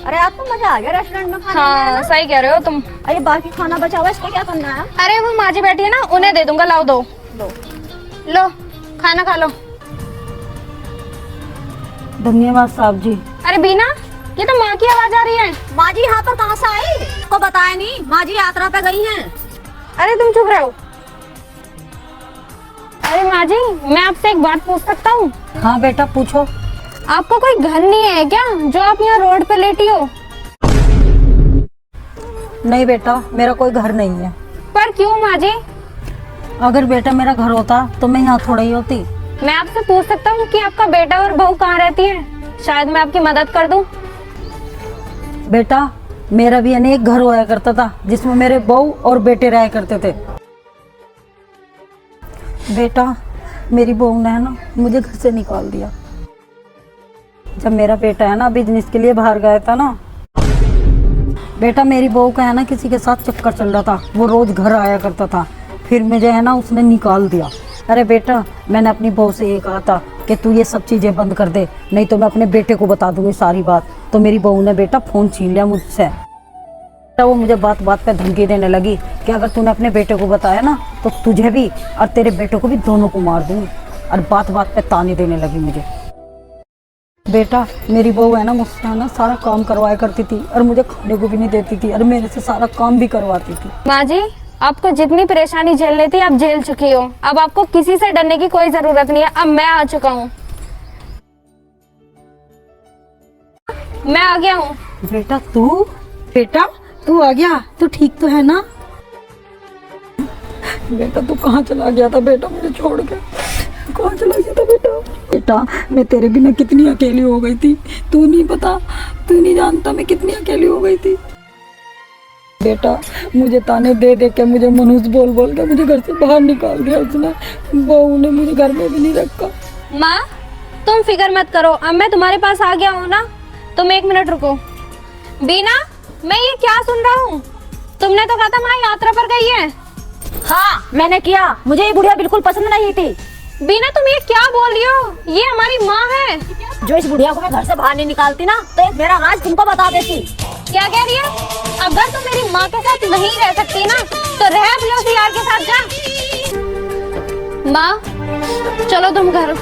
अरे आप तो मजा आ गया रेस्टोरेंट में खाने में, है हाँ ना? सही कह रहे हो तुम। अरे बाकी खाना बचा हुआ इसको क्या करना है? अरे वो माँ जी बैठी है ना, उन्हें दे दूंगा, लाओ दो। लो। लो खाना खा लो। धन्यवाद साहब जी। अरे बीना, ये तो माँ की आवाज आ रही है। माँ जी यहाँ पर कहाँ से आई? को बताया नहीं, माँ जी यात्रा पे गई हैं। अरे तुम चुप रहो। अरे माँ जी, मैं आपसे एक बात पूछ सकता हूँ? हाँ बेटा पूछो। आपको कोई घर नहीं है क्या, जो आप यहाँ रोड पे लेटी हो? नहीं बेटा, मेरा कोई घर नहीं है। पर क्यों माँ जी? अगर बेटा मेरा घर होता तो मैं यहाँ थोड़ा ही होती। मैं आपसे पूछ सकता हूँ कि आपका बेटा और बहू कहाँ रहती है? शायद मैं आपकी मदद कर दूँ। बेटा मेरा भी अनेक घर हुआ करता था जिसमें मेरे बहू और बेटे रहा करते थे। बेटा मेरी बहू ने है ना मुझे घर से निकाल दिया। जब मेरा बेटा है ना बिजनेस के लिए बाहर गया था ना, बेटा मेरी बहू का है ना किसी के साथ चक्कर चल रहा था, वो रोज घर आया करता था, फिर मुझे है ना उसने निकाल दिया। अरे बेटा मैंने अपनी बहू से ये कहा था कि तू ये सब चीजें बंद कर दे, नहीं तो मैं अपने बेटे को बता दूंगी सारी बात। तो मेरी बहू ने बेटा फोन छीन लिया मुझसे। तो वो मुझे बात बात पे धमकी देने लगी कि अगर तूने अपने बेटे को बताया ना तो तुझे भी और तेरे बेटे को भी दोनों को मार दूंगी, और बात बात पे ताने देने लगी मुझे। बेटा मेरी बहू है ना मुझसे है ना सारा काम करवाया करती थी और मुझे खाने को भी नहीं देती थी और मेरे से सारा काम भी करवाती थी। माँ जी, आपको जितनी परेशानी झेलनी थी आप झेल चुकी हो, अब आपको किसी से डरने की कोई जरूरत नहीं है। अब मैं आ चुका हूँ, मैं आ गया हूँ। बेटा तू आ गया, तू ठीक तो है ना? बेटा तू कहाँ चला गया था बेटा मुझे छोड़ के? कहाँ चला गया था बेटा? बेटा मैं तेरे बिना कितनी अकेली हो गई थी, तू नहीं पता, तू नहीं जानता मैं कितनी अकेली हो गई थी। बेटा मुझे ताने दे दे के, मुझे मनुष्य बोल बोल के मुझे घर से बाहर निकाल दिया उसने। बहू ने मुझे घर में भी नहीं रखा। माँ तुम फिक्र मत करो, अब मैं तुम्हारे पास आ गया हूँ ना। तुम एक मिनट रुको। बीना, मैं ये क्या सुन रहा हूँ? तुमने तो कहा था माँ यात्रा पर गई है। हाँ मैंने किया, मुझे ये बुढ़िया बिल्कुल पसंद नहीं थी। बीना तुम ये क्या बोल रही हो? ये हमारी माँ है। जो इस बुढ़िया को मैं घर से बाहर नहीं निकालती ना तो एक मेरा राज तुमको बता देती। क्या कह रही है? अगर तुम मेरी माँ के साथ नहीं रह सकती ना तो रह भी लो उस यार के साथ। जा माँ, चलो तुम घर।